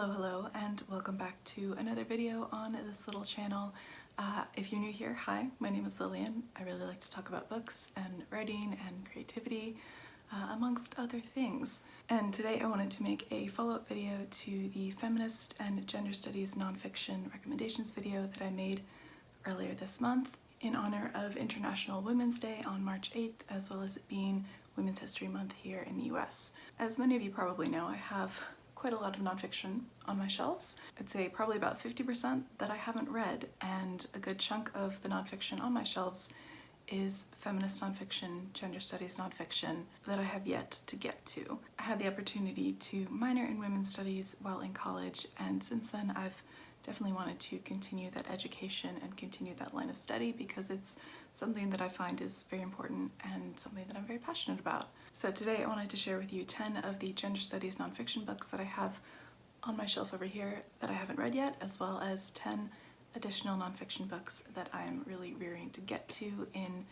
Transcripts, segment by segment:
Hello, and welcome back to another video on this little channel. If you're new here, hi, my name is Lillian. I really like to talk about books and writing and creativity, amongst other things. And today I wanted to make a follow-up video to the feminist and gender studies nonfiction recommendations video that I made earlier this month in honor of International Women's Day on March 8th, as well as it being Women's History Month here in the US. As many of you probably know, I have quite a lot of nonfiction on my shelves. I'd say probably about 50% that I haven't read, and a good chunk of the nonfiction on my shelves is feminist nonfiction, gender studies nonfiction that I have yet to get to. I had the opportunity to minor in women's studies while in college, and since then I've definitely wanted to continue that education and continue that line of study because it's something that I find is very important and something that I'm very passionate about. So today I wanted to share with you 10 of the gender studies nonfiction books that I have on my shelf over here that I haven't read yet, as well as 10 additional nonfiction books that I am really rearing to get to in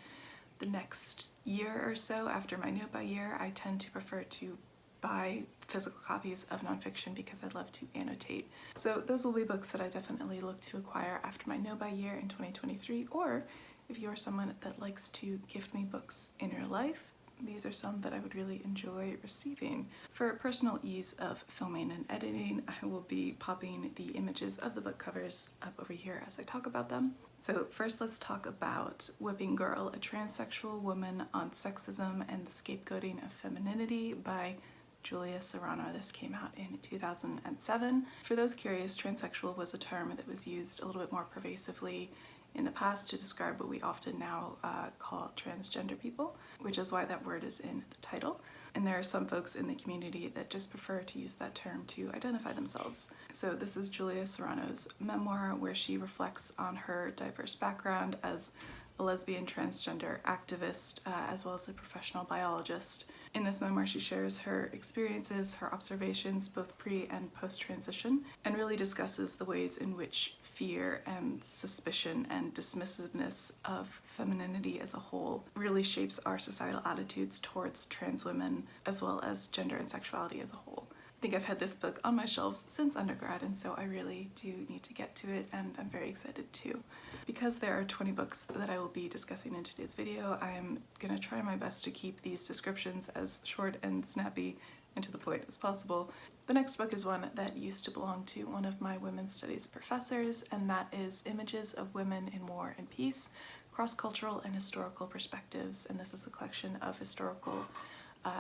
the next year or so. After my note by year, I tend to prefer to buy physical copies of nonfiction because I love to annotate. So those will be books that I definitely look to acquire after my know by year in 2023, or if you are someone that likes to gift me books in real life, these are some that I would really enjoy receiving. For personal ease of filming and editing, I will be popping the images of the book covers up over here as I talk about them. So first let's talk about Whipping Girl, a Transsexual Woman on Sexism and the Scapegoating of Femininity by Julia Serano. This came out in 2007. For those curious, transsexual was a term that was used a little bit more pervasively in the past to describe what we often now call transgender people, which is why that word is in the title. And there are some folks in the community that just prefer to use that term to identify themselves. So this is Julia Serano's memoir where she reflects on her diverse background as a lesbian transgender activist, as well as a professional biologist. In this memoir, she shares her experiences, her observations, both pre and post-transition, and really discusses the ways in which fear and suspicion and dismissiveness of femininity as a whole really shapes our societal attitudes towards trans women, as well as gender and sexuality as a whole. I think I've had this book on my shelves since undergrad, and so I really do need to get to it, and I'm very excited too. Because there are 20 books that I will be discussing in today's video, I am gonna try my best to keep these descriptions as short and snappy and to the point as possible. The next book is one that used to belong to one of my women's studies professors, and that is Images of Women in War and Peace, Cross-Cultural and Historical Perspectives, and this is a collection of historical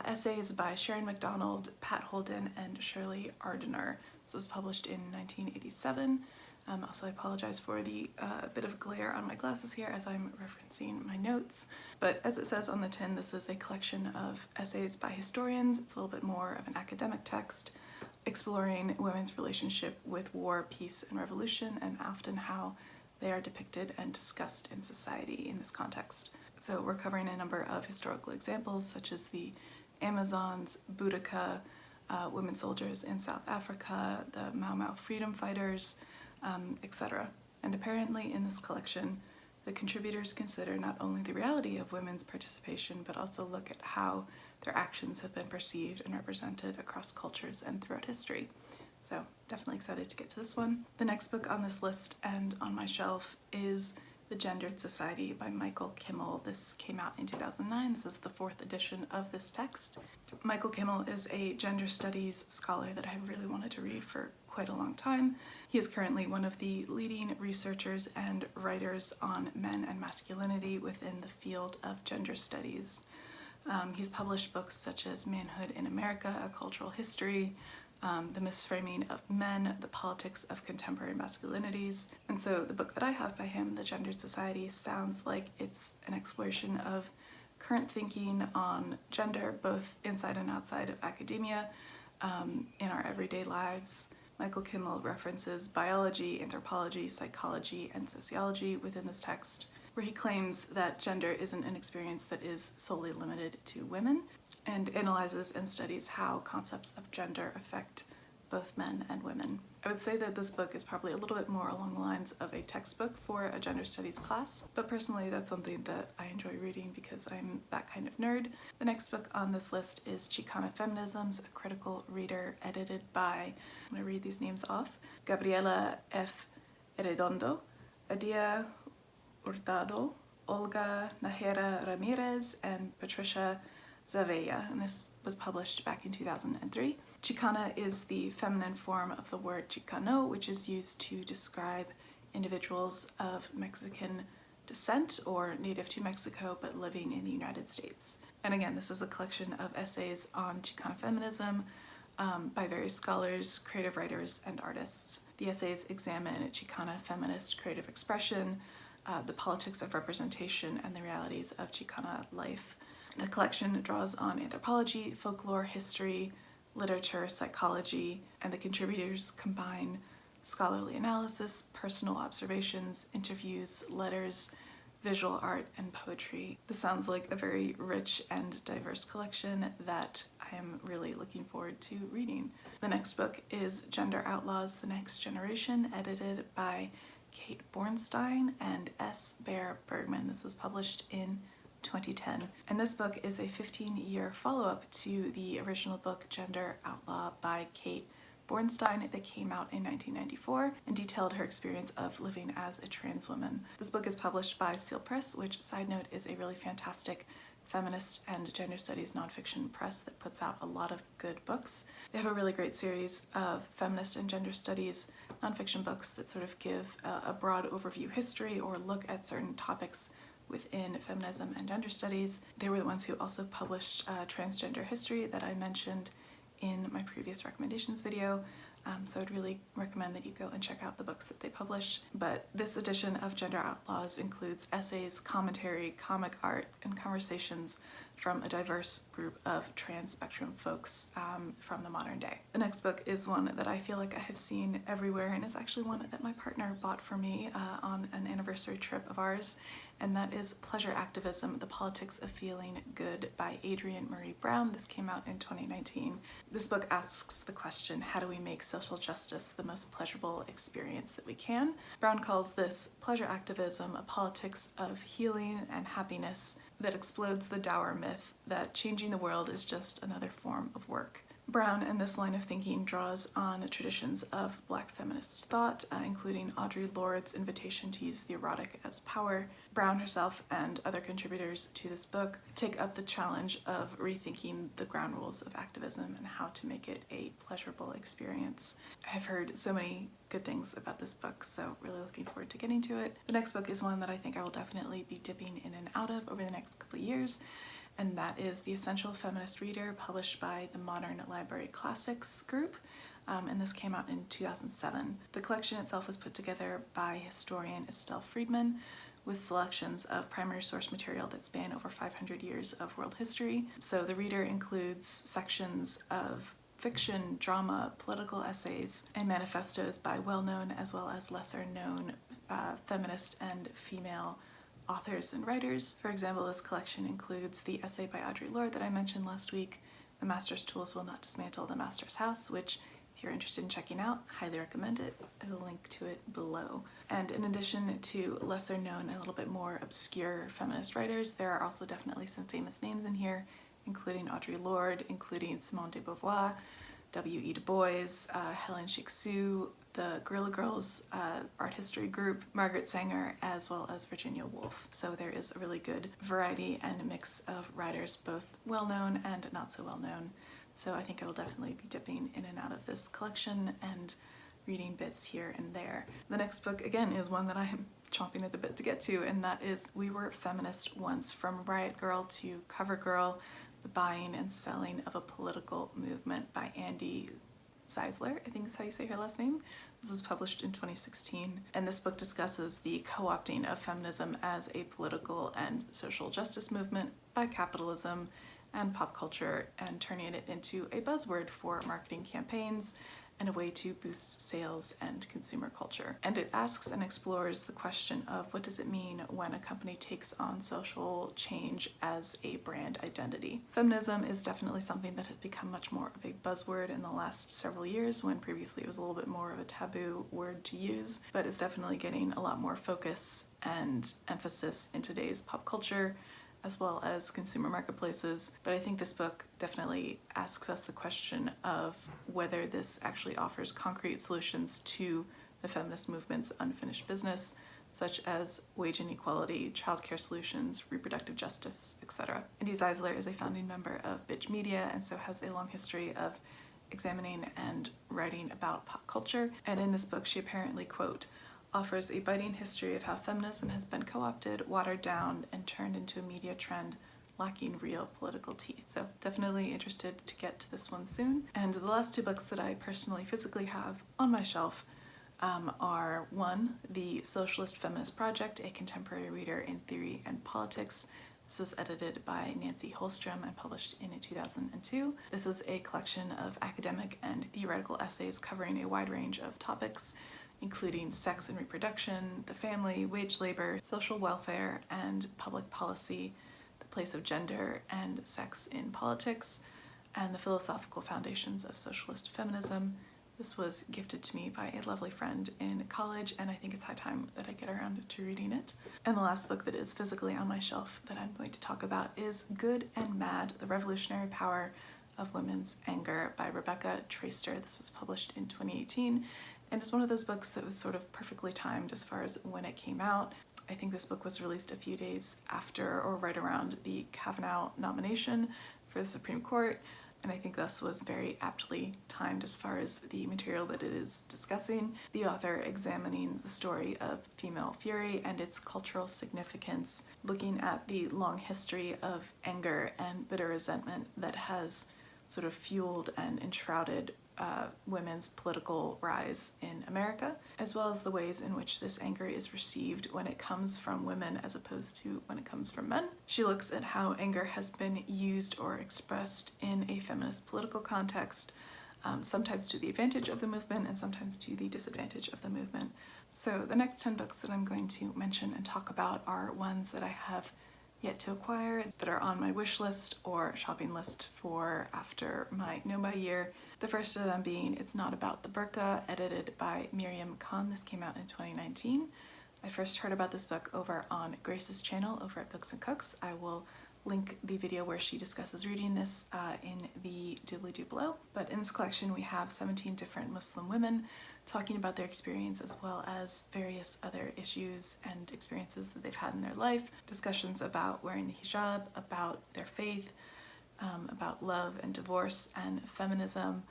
essays by Sharon, MacDonald, Pat Holden, and Shirley Ardener. This was published in 1987. Also, I apologize for the bit of glare on my glasses here as I'm referencing my notes. But as it says on the tin, this is a collection of essays by historians. It's a little bit more of an academic text exploring women's relationship with war, peace, and revolution, and often how they are depicted and discussed in society in this context. So we're covering a number of historical examples such as the Amazons, Boudica, women soldiers in South Africa, the Mau Mau freedom fighters, etc. And apparently in this collection, the contributors consider not only the reality of women's participation, but also look at how their actions have been perceived and represented across cultures and throughout history. So definitely excited to get to this one. The next book on this list and on my shelf is The Gendered Society by Michael Kimmel. This came out in 2009. This is the 4th edition of this text. Michael Kimmel is a gender studies scholar that I really wanted to read for quite a long time. He is currently one of the leading researchers and writers on men and masculinity within the field of gender studies. He's published books such as Manhood in America, A Cultural History, The Misframing of Men, The Politics of Contemporary Masculinities. And so the book that I have by him, The Gendered Society, sounds like it's an exploration of current thinking on gender, both inside and outside of academia, in our everyday lives. Michael Kimmel references biology, anthropology, psychology, and sociology within this text, where he claims that gender isn't an experience that is solely limited to women, and analyzes and studies how concepts of gender affect both men and women. I would say that this book is probably a little bit more along the lines of a textbook for a gender studies class, but personally that's something that I enjoy reading because I'm that kind of nerd. The next book on this list is Chicana Feminisms, a critical reader, edited by, I'm going to read these names off, Gabriela F. Arredondo, Aída, Hurtado, Olga, Najera-Ramirez, and Patricia, Zavella, and this was published back in 2003. Chicana is the feminine form of the word Chicano, which is used to describe individuals of Mexican descent or native to Mexico but living in the United States. And again, this is a collection of essays on Chicana feminism by various scholars, creative writers, and artists. The essays examine Chicana feminist creative expression, the politics of representation, and the realities of Chicana life. The collection draws on anthropology, folklore, history, literature, psychology, and the contributors combine scholarly analysis, personal observations, interviews, letters, visual art, and poetry. This sounds like a very rich and diverse collection that I am really looking forward to reading. The next book is Gender Outlaws, The Next Generation, edited by Kate Bornstein and S. Bergman. This was published in 2010. And this book is a 15-year follow-up to the original book Gender Outlaw by Kate Bornstein that came out in 1994 and detailed her experience of living as a trans woman. This book is published by Seal Press, which, side note, is a really fantastic feminist and gender studies nonfiction press that puts out a lot of good books. They have a really great series of feminist and gender studies nonfiction books that sort of give a broad overview history or look at certain topics within feminism and gender studies. They were the ones who also published transgender history that I mentioned in my previous recommendations video, so I'd really recommend that you go and check out the books that they publish. But this edition of Gender Outlaws includes essays, commentary, comic art, and conversations from a diverse group of trans spectrum folks from the modern day. The next book is one that I feel like I have seen everywhere, and is actually one that my partner bought for me on an anniversary trip of ours, and that is Pleasure Activism, The Politics of Feeling Good by Adrienne Marie Brown. This came out in 2019. This book asks the question, how do we make social justice the most pleasurable experience that we can? Brown calls this pleasure activism a politics of healing and happiness that explodes the dour myth that changing the world is just another form of work. Brown and this line of thinking draws on traditions of Black feminist thought, including Audre Lorde's invitation to use the erotic as power. Brown herself and other contributors to this book take up the challenge of rethinking the ground rules of activism and how to make it a pleasurable experience. I've heard so many good things about this book, so really looking forward to getting to it. The next book is one that I think I will definitely be dipping in and out of over the next couple of years, and that is The Essential Feminist Reader, published by the Modern Library Classics group, and this came out in 2007. The collection itself was put together by historian Estelle Friedman, with selections of primary source material that span over 500 years of world history. So the reader includes sections of fiction, drama, political essays, and manifestos by well-known as well as lesser-known feminist and female authors and writers. For example, this collection includes the essay by Audre Lorde that I mentioned last week, The Master's Tools Will Not Dismantle the Master's House, which, if you're interested in checking out, highly recommend it. I will link to it below. And in addition to lesser known and a little bit more obscure feminist writers, there are also definitely some famous names in here, including Audre Lorde, including Simone de Beauvoir, W.E. Du Bois, Helen Shik-Su, the Guerrilla Girls art history group, Margaret Sanger, as well as Virginia Woolf. So there is a really good variety and a mix of writers, both well-known and not so well-known. So I think I will definitely be dipping in and out of this collection and reading bits here and there. The next book, again, is one that I am chomping at the bit to get to, and that is We Were Feminist Once, From Riot Girl to Cover Girl, The Buying and Selling of a Political Movement by Andy Zeisler, I think is how you say her last name. This was published in 2016, and this book discusses the co-opting of feminism as a political and social justice movement by capitalism and pop culture, and turning it into a buzzword for marketing campaigns and a way to boost sales and consumer culture. And it asks and explores the question of what does it mean when a company takes on social change as a brand identity. Feminism is definitely something that has become much more of a buzzword in the last several years, when previously it was a little bit more of a taboo word to use, but it's definitely getting a lot more focus and emphasis in today's pop culture as well as consumer marketplaces. But I think this book definitely asks us the question of whether this actually offers concrete solutions to the feminist movement's unfinished business, such as wage inequality, childcare solutions, reproductive justice, etc. Indy Zeisler is a founding member of Bitch Media and so has a long history of examining and writing about pop culture. And in this book, she apparently, quote, offers a biting history of how feminism has been co-opted, watered down, and turned into a media trend lacking real political teeth. So definitely interested to get to this one soon. And the last two books that I personally physically have on my shelf are one, The Socialist Feminist Project, a contemporary reader in theory and politics. This was edited by Nancy Holstrom and published in 2002. This is a collection of academic and theoretical essays covering a wide range of topics, including sex and reproduction, the family, wage labor, social welfare, and public policy, the place of gender and sex in politics, and the philosophical foundations of socialist feminism. This was gifted to me by a lovely friend in college, and I think it's high time that I get around to reading it. And the last book that is physically on my shelf that I'm going to talk about is Good and Mad, The Revolutionary Power of Women's Anger by Rebecca Traister. This was published in 2018. And it's one of those books that was sort of perfectly timed as far as when it came out. I think this book was released a few days after or right around the Kavanaugh nomination for the Supreme Court, and I think this was very aptly timed as far as the material that it is discussing. The author examining the story of female fury and its cultural significance, looking at the long history of anger and bitter resentment that has sort of fueled and enshrouded women's political rise in America, as well as the ways in which this anger is received when it comes from women as opposed to when it comes from men. She looks at how anger has been used or expressed in a feminist political context, sometimes to the advantage of the movement and sometimes to the disadvantage of the movement. So the next 10 books that I'm going to mention and talk about are ones that I have yet to acquire, that are on my wish list or shopping list for after my no-buy year. The first of them being It's Not About the Burqa, edited by Miriam Khan. This came out in 2019. I first heard about this book over on Grace's channel over at Books and Cooks. I will link the video where she discusses reading this in the doobly-doo below. But in this collection we have 17 different Muslim women talking about their experience as well as various other issues and experiences that they've had in their life, discussions about wearing the hijab, about their faith, about love and divorce and feminism,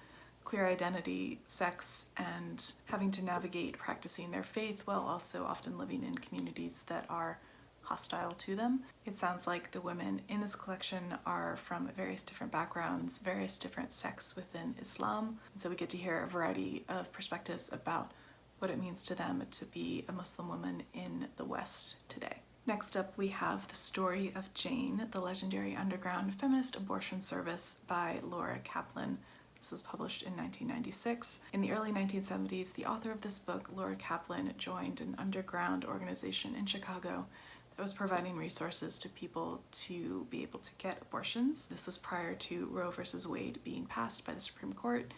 queer identity, sex, and having to navigate practicing their faith while also often living in communities that are hostile to them. It sounds like the women in this collection are from various different backgrounds, various different sects within Islam, and so we get to hear a variety of perspectives about what it means to them to be a Muslim woman in the West today. Next up we have The Story of Jane, the legendary underground feminist abortion service by Laura Kaplan. This was published in 1996. In the early 1970s, the author of this book, Laura Kaplan, joined an underground organization in Chicago that was providing resources to people to be able to get abortions. This was prior to Roe versus Wade being passed by the Supreme Court.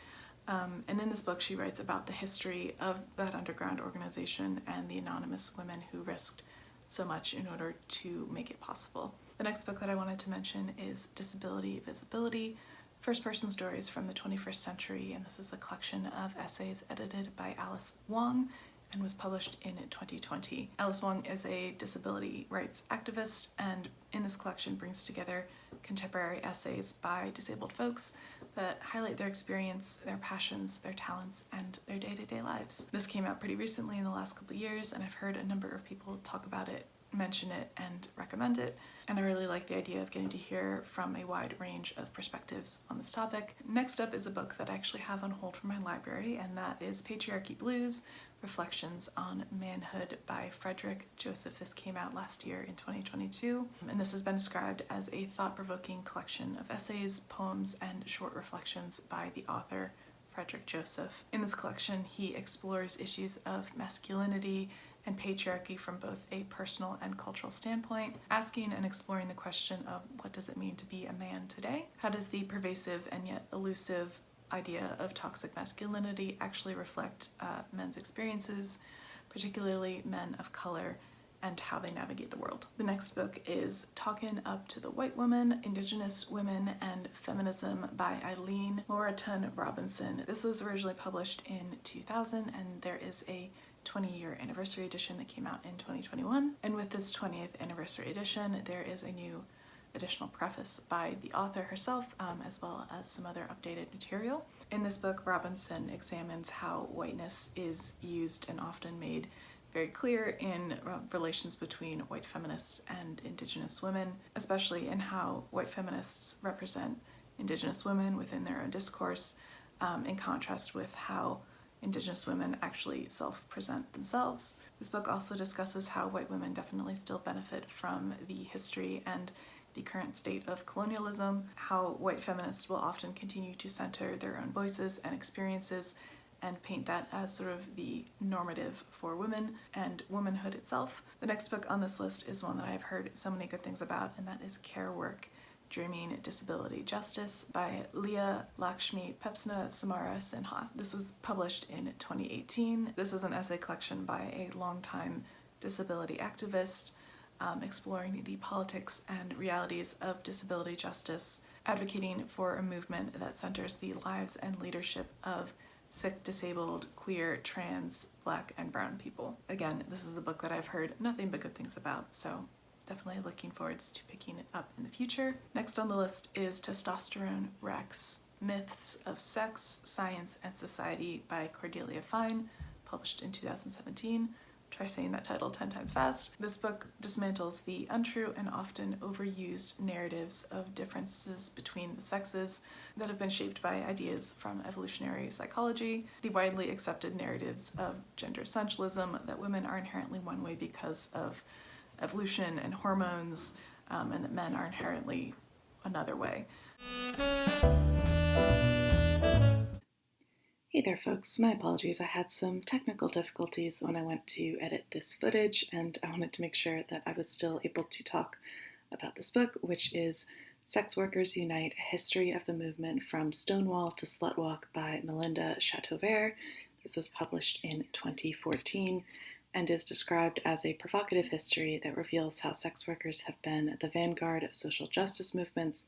And in this book, she writes about the history of that underground organization and the anonymous women who risked so much in order to make it possible. The next book that I wanted to mention is Disability Visibility, First-Person Stories from the 21st Century, and this is a collection of essays edited by Alice Wong and was published in 2020. Alice Wong is a disability rights activist, and in this collection brings together contemporary essays by disabled folks that highlight their experience, their passions, their talents, and their day-to-day lives. This came out pretty recently in the last couple of years, and I've heard a number of people talk about it, mention it, and recommend it, and I really like the idea of getting to hear from a wide range of perspectives on this topic. Next up is a book that I actually have on hold for my library, and that is Patriarchy Blues, Reflections on Manhood by Frederick Joseph. This came out last year in 2022, and this has been described as a thought-provoking collection of essays, poems, and short reflections by the author Frederick Joseph. In this collection, he explores issues of masculinity and patriarchy from both a personal and cultural standpoint, asking and exploring the question of what does it mean to be a man today? How does the pervasive and yet elusive idea of toxic masculinity actually reflect men's experiences, particularly men of color, and how they navigate the world. The next book is Talkin' Up to the White Woman, Indigenous Women and Feminism by Eileen Moreton Robinson. This was originally published in 2000, and there is a 20-year anniversary edition that came out in 2021. And with this 20th anniversary edition, there is a new additional preface by the author herself, as well as some other updated material. In this book, Robinson examines how whiteness is used and often made very clear in relations between white feminists and Indigenous women, especially in how white feminists represent Indigenous women within their own discourse, in contrast with how Indigenous women actually self-present themselves. This book also discusses how white women definitely still benefit from the history and the current state of colonialism, how white feminists will often continue to center their own voices and experiences and paint that as sort of the normative for women and womanhood itself. The next book on this list is one that I've heard so many good things about, and that is Care Work, Dreaming Disability Justice by Leah Lakshmi Pepsna Samara Sinha. This was published in 2018. This is an essay collection by a longtime disability activist, exploring the politics and realities of disability justice, advocating for a movement that centers the lives and leadership of sick, disabled, queer, trans, Black, and brown people. Again, this is a book that I've heard nothing but good things about, so definitely looking forward to picking it up in the future. Next on the list is Testosterone Rex, Myths of Sex, Science, and Society by Cordelia Fine, published in 2017. Try saying that title 10 times fast. This book dismantles the untrue and often overused narratives of differences between the sexes that have been shaped by ideas from evolutionary psychology, the widely accepted narratives of gender essentialism, that women are inherently one way because of evolution and hormones, and that men are inherently another way. Hey there folks, my apologies. I had some technical difficulties when I went to edit this footage, and I wanted to make sure that I was still able to talk about this book, which is Sex Workers Unite, A History of the Movement from Stonewall to Slutwalk by Melinda Chateauvert. This was published in 2014 and is described as a provocative history that reveals how sex workers have been the vanguard of social justice movements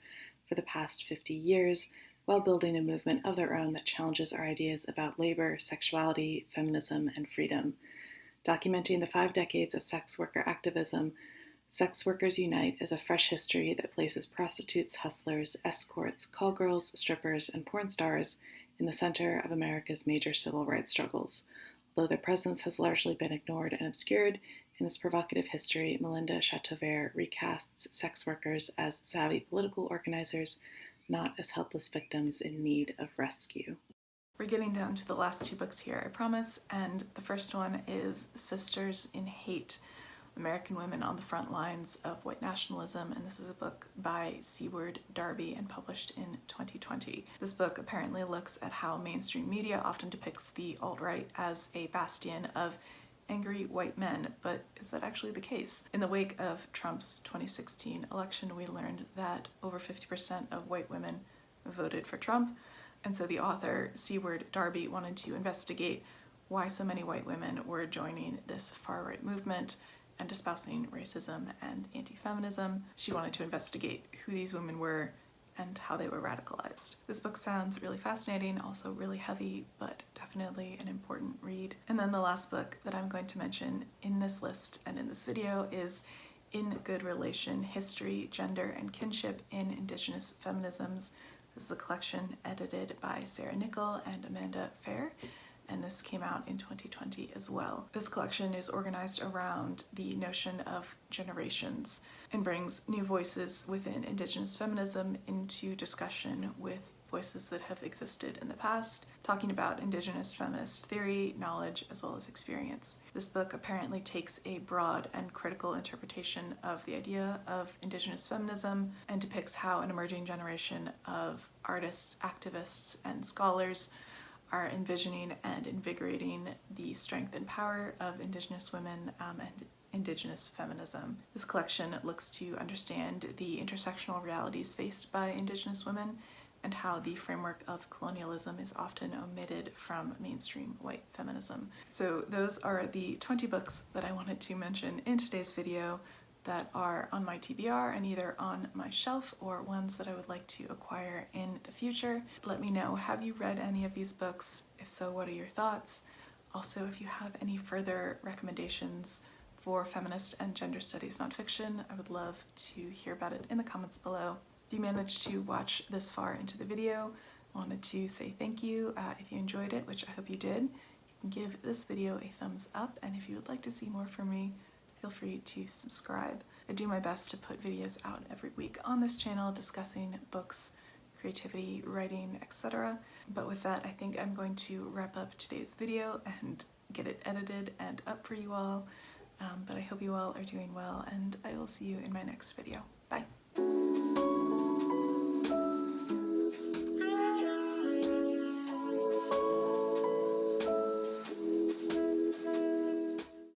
for the past 50 years, while building a movement of their own that challenges our ideas about labor, sexuality, feminism, and freedom. Documenting the 5 decades of sex worker activism, Sex Workers Unite is a fresh history that places prostitutes, hustlers, escorts, call girls, strippers, and porn stars in the center of America's major civil rights struggles. Although their presence has largely been ignored and obscured, in this provocative history, Melinda Chateauvert recasts sex workers as savvy political organizers, not as helpless victims in need of rescue. We're getting down to the last 2 books here, I promise, and the first one is Sisters in Hate, American Women on the Front Lines of White Nationalism, and this is a book by Seward Darby and published in 2020. This book apparently looks at how mainstream media often depicts the alt-right as a bastion of angry white men, but is that actually the case? In the wake of Trump's 2016 election, we learned that over 50% of white women voted for Trump, and so the author, Seward Darby, wanted to investigate why so many white women were joining this far-right movement and espousing racism and anti-feminism. She wanted to investigate who these women were and how they were radicalized. This book sounds really fascinating, also really heavy, but definitely an important read. And then the last book that I'm going to mention in this list and in this video is In Good Relation, History, Gender, and Kinship in Indigenous Feminisms. This is a collection edited by Sarah Nickel and Amanda Fair, and this came out in 2020 as well. This collection is organized around the notion of generations and brings new voices within Indigenous feminism into discussion with voices that have existed in the past, talking about Indigenous feminist theory, knowledge, as well as experience. This book apparently takes a broad and critical interpretation of the idea of Indigenous feminism and depicts how an emerging generation of artists, activists, and scholars are envisioning and invigorating the strength and power of Indigenous women and Indigenous feminism. This collection looks to understand the intersectional realities faced by Indigenous women and how the framework of colonialism is often omitted from mainstream white feminism. So those are the 20 books that I wanted to mention in today's video that are on my TBR and either on my shelf or ones that I would like to acquire in the future. Let me know, have you read any of these books? If so, what are your thoughts? Also, if you have any further recommendations for feminist and gender studies nonfiction, I would love to hear about it in the comments below. If you managed to watch this far into the video, I wanted to say thank you. If you enjoyed it, which I hope you did, give this video a thumbs up, and if you would like to see more from me, feel free to subscribe. I do my best to put videos out every week on this channel discussing books, creativity, writing, etc. But with that, I think I'm going to wrap up today's video and get it edited and up for you all. But I hope you all are doing well, and I will see you in my next video. Bye!